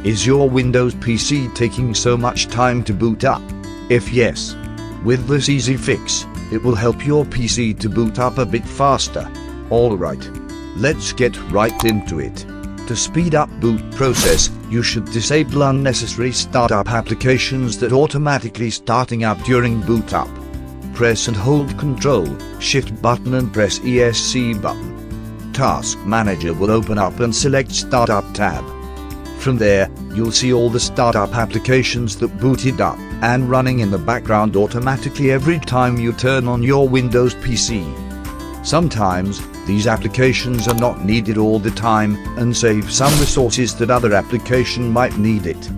Is your Windows PC taking so much time to boot up? If yes, with this easy fix, it will help your PC to boot up a bit faster. Alright, let's get right into it. To speed up boot process, you should disable unnecessary startup applications that automatically starting up during boot up. Press and hold Ctrl, Shift button and press ESC button. Task Manager will open up and select Startup tab. From there, you'll see all the startup applications that booted up and running in the background automatically every time you turn on your Windows PC. Sometimes, these applications are not needed all the time and save some resources that other application might need it.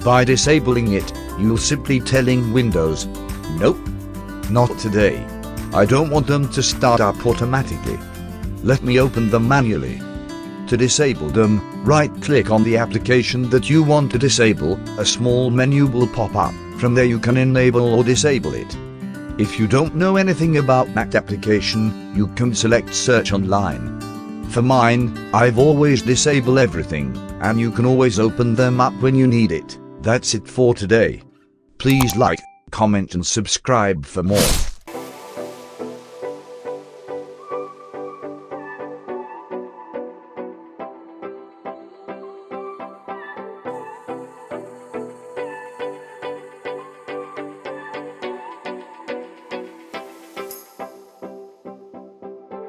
By disabling it, you'll simply telling Windows, "Nope, not today. I don't want them to start up automatically. Let me open them manually." To disable them, right-click on the application that you want to disable. A small menu will pop up. From there you can enable or disable it. If you don't know anything about that application, you can select Search Online. For mine, I've always disabled everything, and you can always open them up when you need it. That's it for today. Please like, comment and subscribe for more.